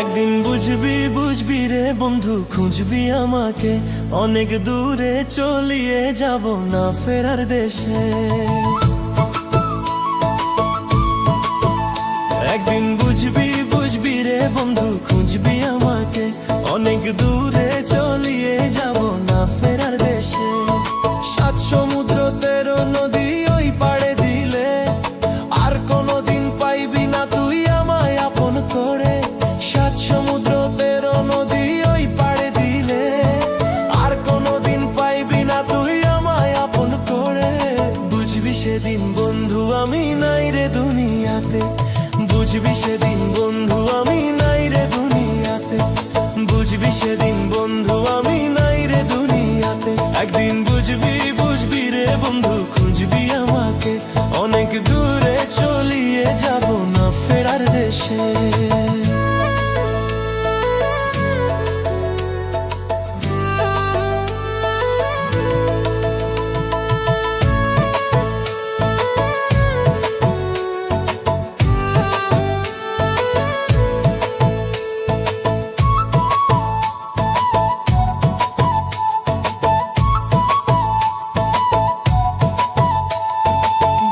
একদিন বুঝবি বুঝবি রে বন্ধু, খুঁজবি আমাকে, অনেক দূরে চলিয়ে যাব না ফেরার দেশে। একদিন বুঝবি বুঝবি রে বন্ধু, খুঁজবি আমাকে, অনেক দূরে চলিয়ে যাব না ফেরার দেশে। 7 সমুদ্র 13 নদী ওই পাড়ে দিলে আর কোনোদিন পাইবি না তুই আমায় আপন করে। 7 সমুদ্র 13 নদী ওই পাড়ে দিলে আর কোনোদিন পাইবি না তুই আমায় আপন করে। বুঝবি সেদিন বন্ধু আমি নাই রে দুনিয়াতে, বুঝবি সেদিন বন্ধু আমি নাই রে দুনিয়াতে, বুঝবি সেদিন বন্ধু আমি নাই রে দুনিয়াতে। একদিন বুঝবি বুঝবি রে বন্ধু, খুঁজবি আমাকে, অনেক দূরে চলিয়ে যাব না ফেরার দেশে।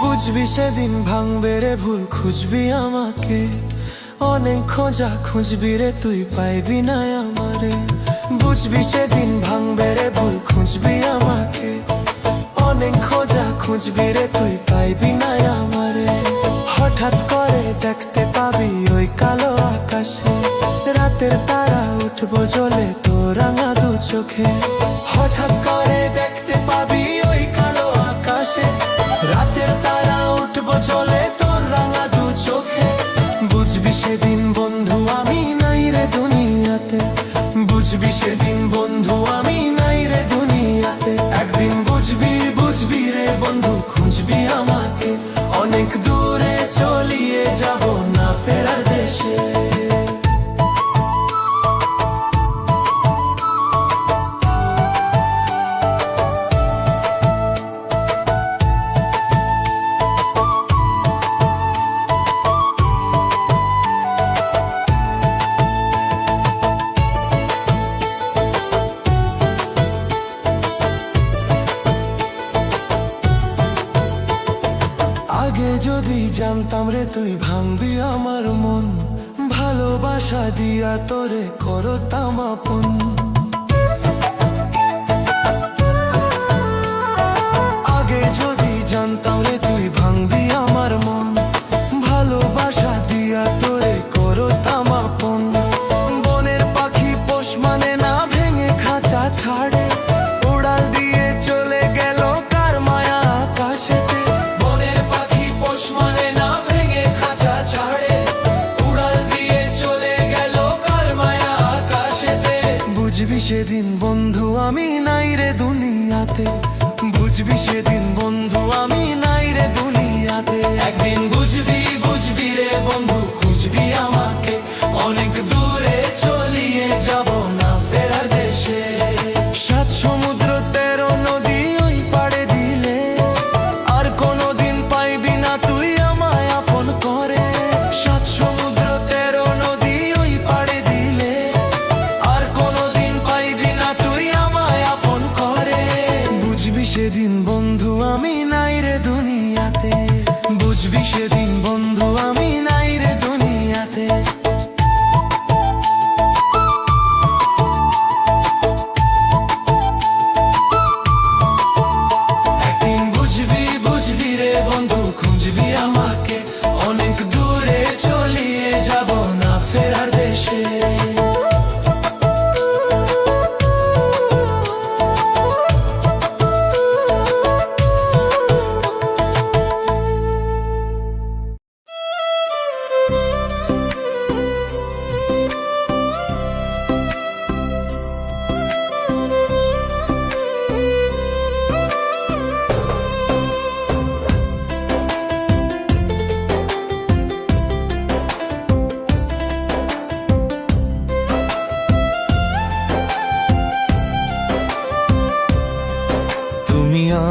বুঝবি সেদিন ভাঙবে রে ভুল, খুঁজবি আমাকে, অনেক খোঁজা খুঁজবি রে তুই পাইবি না আমারে। বুঝবি সেদিন ভাঙবে রে ভুল, খুঁজবি আমাকে, অনেক খোঁজা খুঁজবি রে তুই পাইবি না আমারে। হঠাৎ করে দেখতে পাবি ওই কালো আকাশে, রাতের তারা উঠবো জ্বলে তোর রাঙা দু চোখে। হঠাৎ করে দেখতে পাবি ওই কালো আকাশে, রাতের তারা উঠবো জ্বলে তোর রাঙা দু চোখে। বুঝবি সেদিন বন্ধু আমি নাই রে দুনিয়াতে, বুঝবি সেদিন বন্ধু আমি নাই রে দুনিয়াতে। একদিন বুঝবি বুঝবি রে বন্ধু, খুঁজবি আমাকে, অনেক দূরে চলিয়ে যাব না ফেরার দেশে। আগে যদি জানতাম রে তুই ভাঙবি আমার মন, ভালোবাসা দিয়া তোরে করতাম আপন। আগে যদি জানতাম রে তুই ভাঙবি আমার মন, ভালোবাসা দিয়া তোরে করতাম আপন। বনের পাখি পোষ মানে না, ভেঙে খাঁচা ছাড়ে, উড়াল দিয়ে চলে গেল কার মায়া আকাশেতে। বনের পাখি পোষ মানে না, ভেঙে খাঁচা ছাড়ে, উড়াল দিয়ে চলে গেল কার মায়া আকাশেতে। বুঝবি সেদিন বন্ধু আমি নাই রে দুনিয়াতে, বুঝবি সেদিন বন্ধু আমি নাই রে দুনিয়াতে। একদিন বুঝবি বুঝবি রে বন্ধু, খুঁজবি আমাকে, অনেক দূরে চলিয়ে যাব না ফেরার দেশে। 7 সমুদ্র 13 নদী ওই পাড়ে দিলে আর কোনোদিন পাইবি না তুই আমায় আপন করে। 7 সমুদ্র 13 নদী ওই পাড়ে দিলে আর কোনোদিন পাইবি না তুই আমায় আপন করে। বুঝবি সেদিন বন্ধু আমি নাই রে দুনিয়াতে, বুঝবি সেদিন বন্ধু আমি নাই রে দুনিয়াতে। একদিন বুঝবি বুঝবি রে বন্ধু, খুঁজবি আমাকে, অনেক দূরে চলিয়ে যাব না ফেরার দেশে।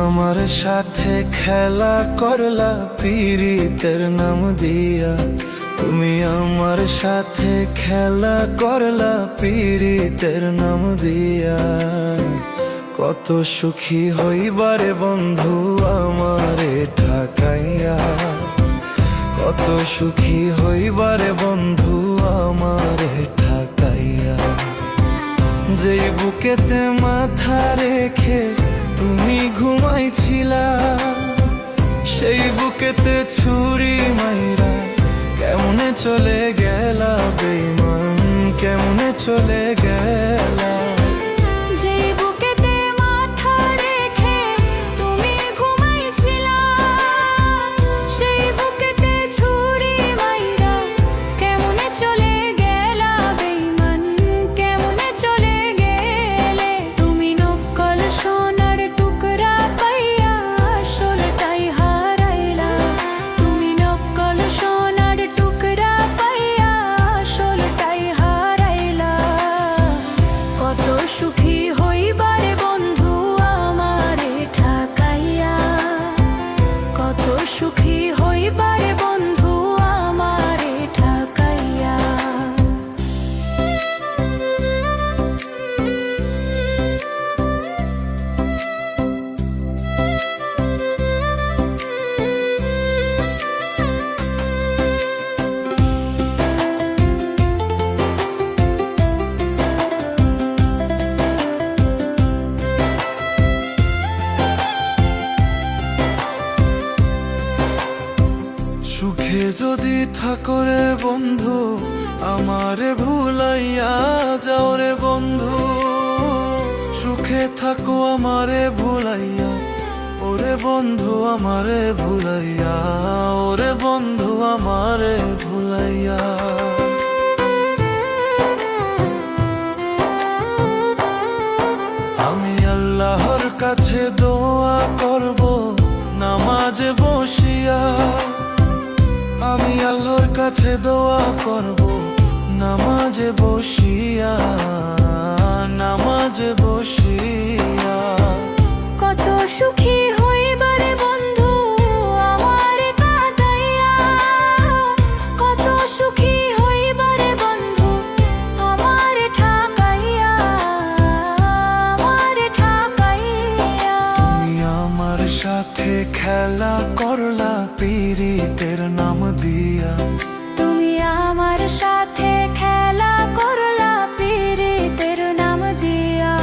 আমার সাথে খেলা করলা পিরিতের নাম দিয়া, তুমি আমার সাথে খেলা করলা পীড়িতের নাম দিয়া, কত সুখী হইবারে বন্ধু আমারে ঠকাইয়া, কত সুখী হইবারে বন্ধু আমারে ঠকাইয়া। যেই বুকেতে মাথা রেখে তুমি ঘুমাইছিলা, সেই বুকেতে ছুরি মাইরা কেমনে চলে গেলা বেঈমান, কেমনে চলে গেলা। যেই বুকেতে মাথা রেখে তুমি ঘুমাইছিলা, সেই বুকেতে ছুরি মাইরা কেমনে চলে গেলা বেঈমান, কেমনে চলে গেলে। তুমি নকল সোনার টুকরা পাইয়া আসলটাই হারাইলা, তুমি নকল সোনার টুকরা পাইয়া আসলটাই হারাইলা। কত সুখী হইবারে বন্ধু আমারে ঠকাইয়া, কত সুখী হইবারে বন্ধু আমারে ঠকাইয়া। সুখে যদি থাকো রে বন্ধু আমারে ভুলাইয়া যাও রে বন্ধু, সুখে থাকো আমারে ভুলাইয়া, ওরে বন্ধু আমারে ভুলাইয়া, ওরে বন্ধু আমারে ভুলাইয়া। আমি আল্লাহর কাছে দোয়া করব নামাজে বসিয়া, আমি আল্লাহর কাছে দোয়া করব নামাজে বসিয়া, নামাজে বসিয়া। কত সুখী হইবারে বন্ধু আমারে কাঁদাইয়া, কত সুখী হইবারে বন্ধু আমারে ঠকাইয়া, আমারে ঠকাইয়া। তুমি আমার সাথে খেলা করলা পীড়িতের নাম দিয়া, তুমি আমার সাথে খেলা করলা পীড়িতের নাম দিয়া।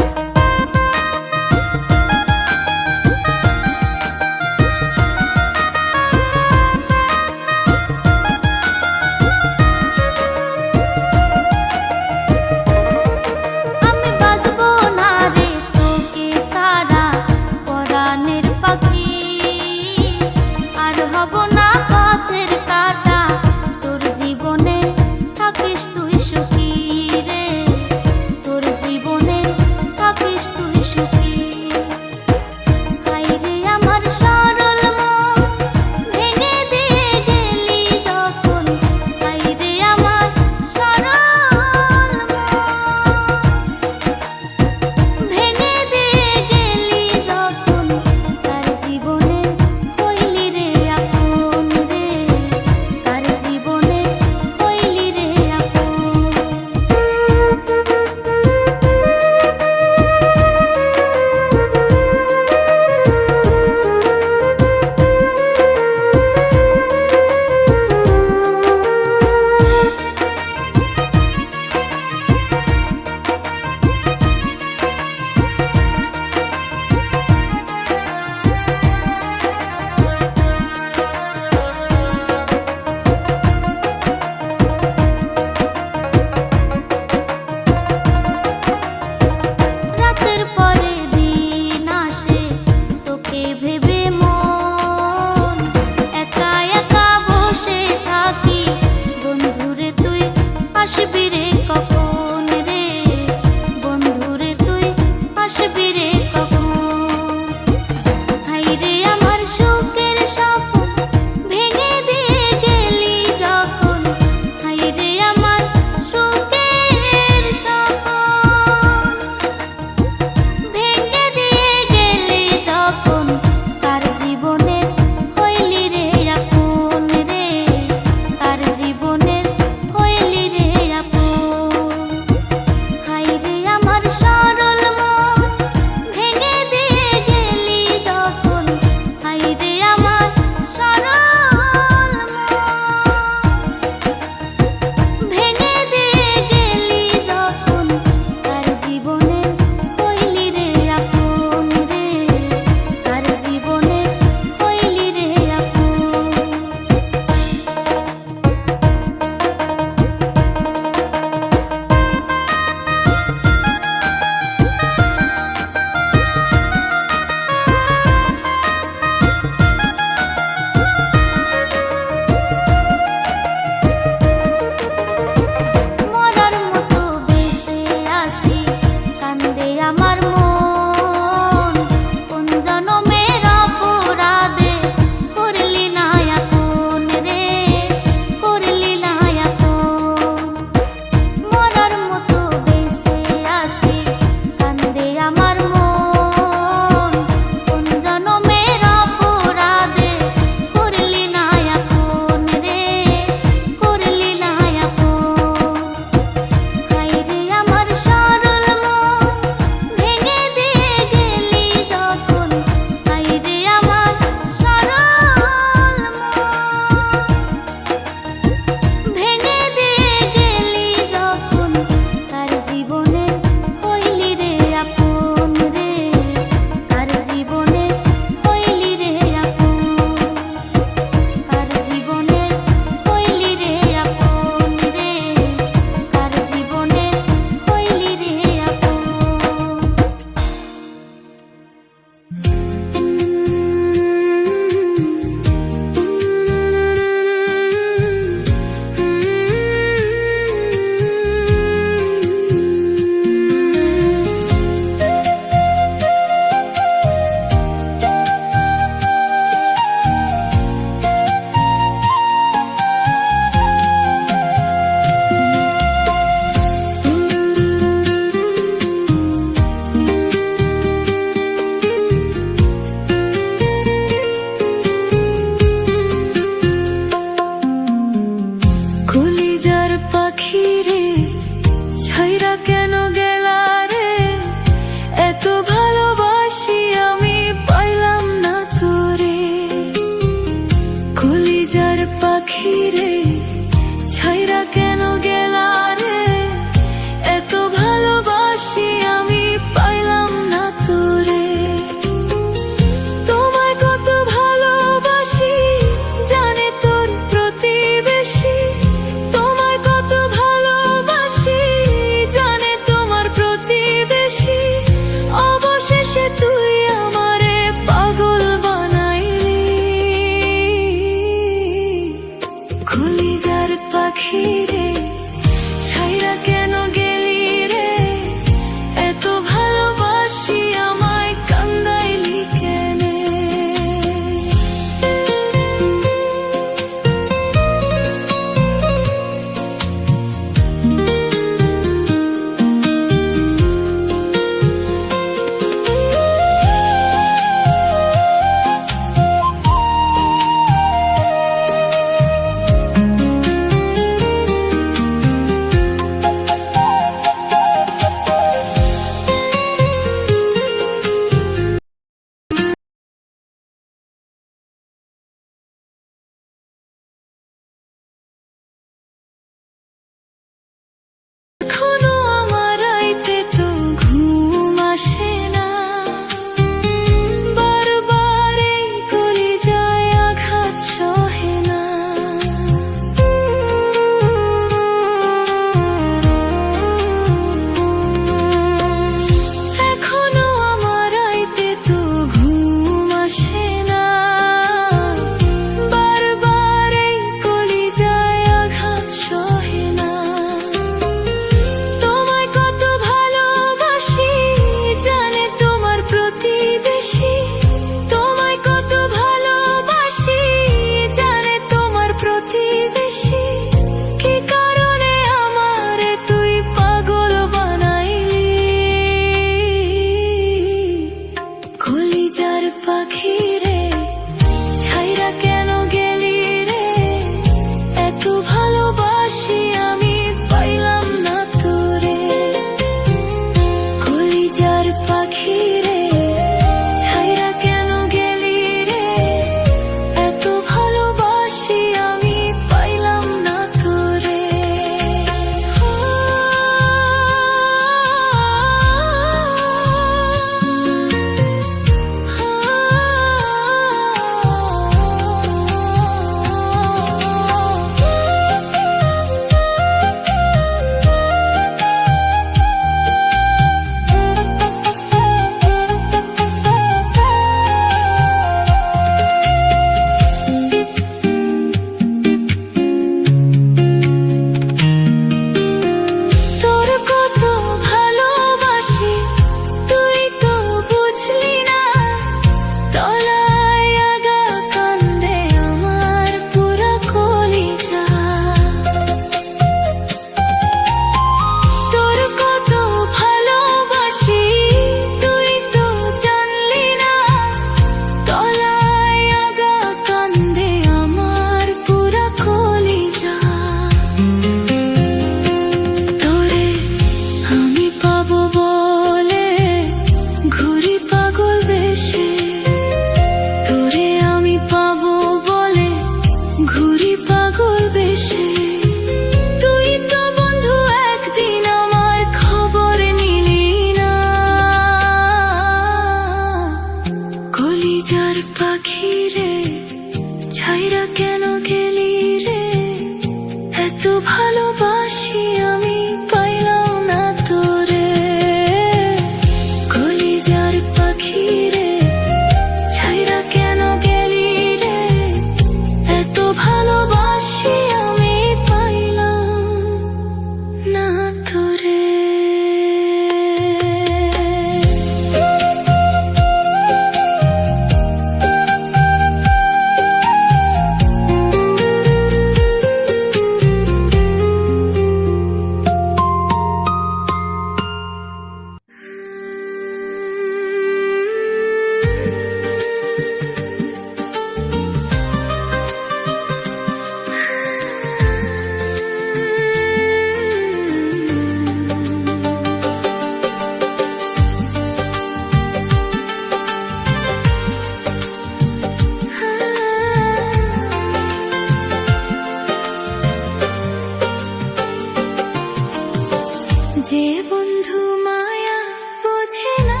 যে বন্ধু মায়া বোঝে না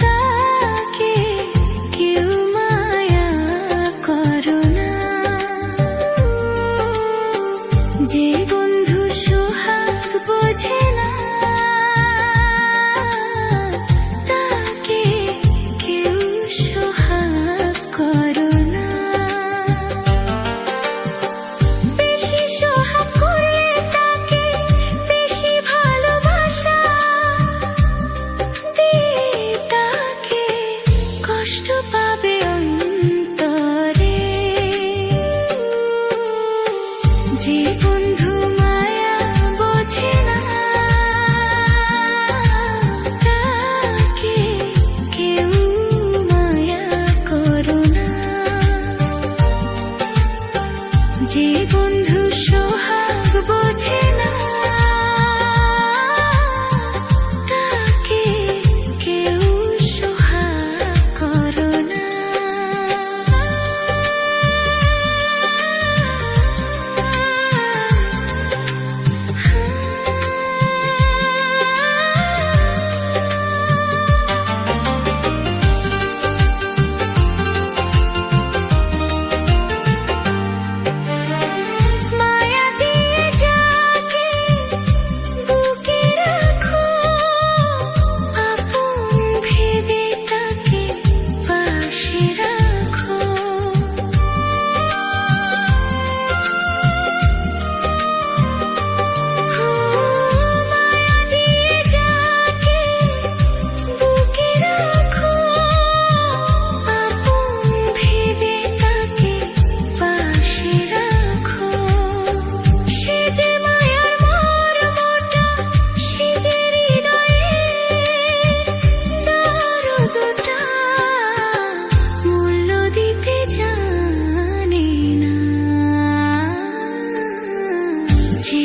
তাকে কেউ মায়া করো না। যে বন্ধু সোহাগ বোঝে না তাকে কেউ সোহাগ করো না। বেশি সোহাগ করলে তাকে বেশি ভালোবাসা দিয়ে তাকে কষ্ট পাবে অন্তরে। যে বন্ধু মায়া বোঝে না তাকে কেউ মায়া করো না। যে বন্ধু সোহাগ বোঝে না তাকে কেউ সোহাগ করো না। মায়া দিয়ে যাকে বুকে রাখো আপন ভেবে তাকে পাশে রাখো। মায়া দিয়ে যাকে বুকে রাখো আপন ভেবে তাকে পাশে রাখো। সে যে মায়ার মর্মটা সে যে হৃদয়ে দরদটা মূল্য দিতে জানে না। যে